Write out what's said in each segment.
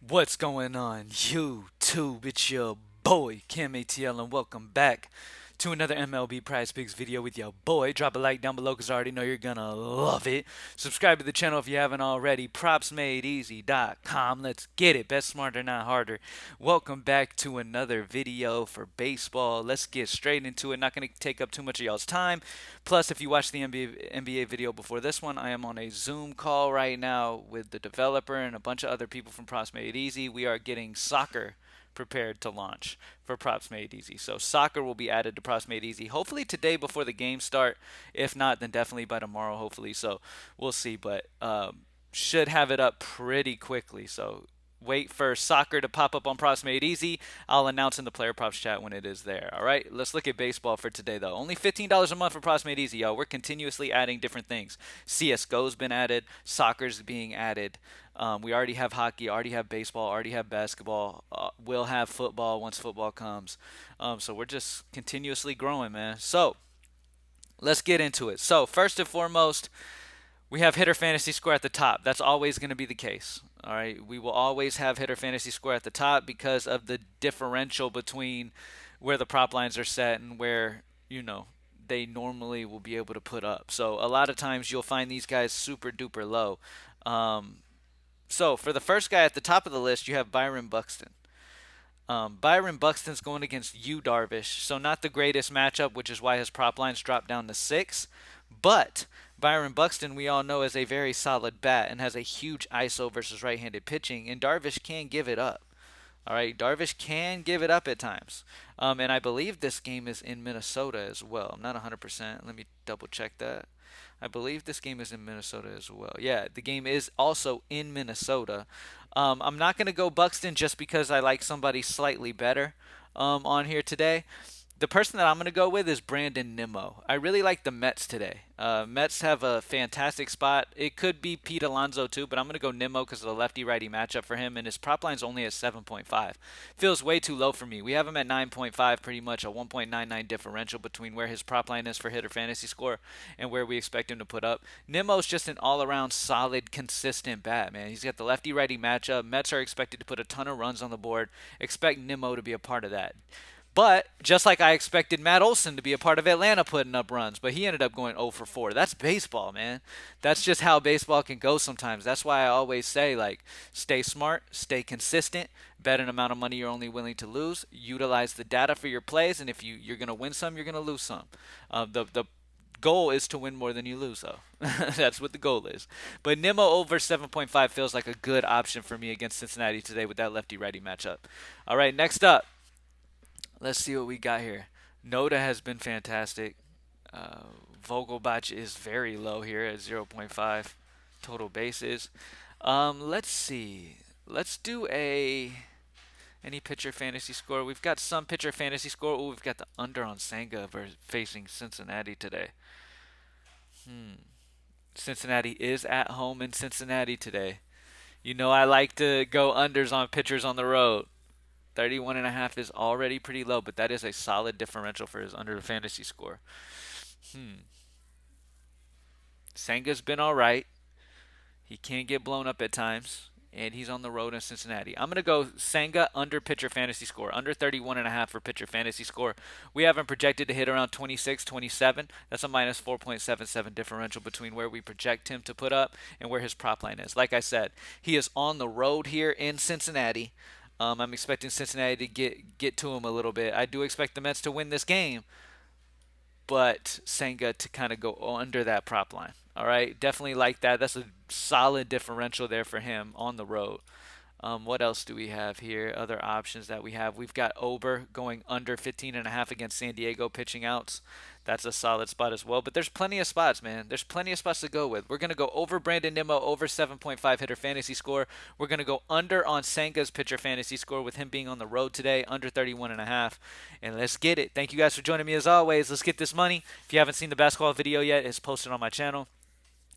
What's going on, YouTube? It's your boy, CamATL, and welcome back to another MLB Prizepicks video with your boy. Drop a like down below because I already know you're gonna love it. Subscribe to the channel if you haven't already. PropsMadeEasy.com. Let's get it. Bet smarter, not harder. Welcome back to another video for baseball. Let's get straight into it. Not gonna take up too much of y'all's time. Plus, if you watched the NBA video before this one, I am on a Zoom call right now with the developer and a bunch of other people from Props Made Easy. We are getting soccer prepared to launch for Props Made Easy. So soccer will be added to Props Made Easy. Hopefully today before the games start. If not, then definitely by tomorrow. Hopefully. So we'll see. But should have it up pretty quickly. So wait for soccer to pop up on Props Made Easy. I'll announce in the player props chat when it is there. All right, let's look at baseball for today, though. Only $15 a month for Props Made Easy, yo. We're continuously adding different things. CSGO's been added, soccer's being added. We already have hockey, already have baseball, already have basketball. We'll have football once football comes. So we're just continuously growing, man. So let's get into it. So first and foremost, we have hitter fantasy score at the top. That's always going to be the case. All right. We will always have hitter fantasy score at the top because of the differential between where the prop lines are set and where, they normally will be able to put up. So a lot of times you'll find these guys super duper low. Um, so for the first guy at the top of the list, you have Byron Buxton. Byron Buxton's going against you, Darvish, so not the greatest matchup, which is why his prop lines dropped down to 6. But Byron Buxton, we all know, is a very solid bat and has a huge ISO versus right-handed pitching, and Darvish can give it up. All right, Darvish can give it up at times. And I believe this game is in Minnesota as well. I'm not 100%. Let me double check that. I believe this game is in Minnesota as well. Yeah, the game is also in Minnesota. I'm not going to go Buxton just because I like somebody slightly better on here today. The person that I'm going to go with is Brandon Nimmo. I really like the Mets today. Mets have a fantastic spot. It could be Pete Alonso too, but I'm going to go Nimmo because of the lefty-righty matchup for him, and his prop line's only at 7.5. Feels way too low for me. We have him at 9.5, pretty much a 1.99 differential between where his prop line is for hitter fantasy score and where we expect him to put up. Nimmo's just an all-around solid, consistent bat, man. He's got the lefty-righty matchup. Mets are expected to put a ton of runs on the board. Expect Nimmo to be a part of that. But just like I expected Matt Olson to be a part of Atlanta putting up runs, but he ended up going 0 for 4. That's baseball, man. That's just how baseball can go sometimes. That's why I always say, like, stay smart, stay consistent, bet an amount of money you're only willing to lose, utilize the data for your plays, and if you're going to win some, you're going to lose some. The goal is to win more than you lose, though. That's what the goal is. But Nimmo over 7.5 feels like a good option for me against Cincinnati today with that lefty-righty matchup. All right, next up. Let's see what we got here. Noda has been fantastic. Uh, Vogelbach is very low here at zero point 0.5 total bases. Let's see. Let's do any pitcher fantasy score. We've got some pitcher fantasy score. Oh, we've got the under on Senga facing Cincinnati today. Cincinnati is at home in Cincinnati today. You know I like to go unders on pitchers on the road. 31.5 is already pretty low, but that is a solid differential for his under fantasy score. Senga's been all right. He can get blown up at times, and he's on the road in Cincinnati. I'm going to go Senga under pitcher fantasy score, under 31.5 for pitcher fantasy score. We have him projected to hit around 26, 27. That's a minus 4.77 differential between where we project him to put up and where his prop line is. Like I said, he is on the road here in Cincinnati. I'm expecting Cincinnati to get to him a little bit. I do expect the Mets to win this game, but Senga to kind of go under that prop line. All right, definitely like that. That's a solid differential there for him on the road. What else do we have here? Other options that we have. We've got Ober going under 15.5 against San Diego pitching outs. That's a solid spot as well. But there's plenty of spots, man. There's plenty of spots to go with. We're going to go over Brandon Nimmo, over 7.5 hitter fantasy score. We're going to go under on Senga's pitcher fantasy score with him being on the road today, under 31.5. And let's get it. Thank you guys for joining me as always. Let's get this money. If you haven't seen the basketball video yet, it's posted on my channel.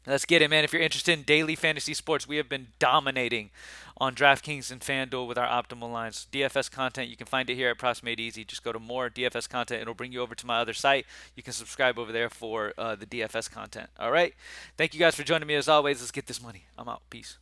Let's get it, man. If you're interested in daily fantasy sports, we have been dominating on DraftKings and FanDuel with our optimal lines. DFS content, you can find it here at Props Made Easy. Just go to more DFS content. It'll bring you over to my other site. You can subscribe over there for the DFS content. All right. Thank you guys for joining me as always. Let's get this money. I'm out. Peace.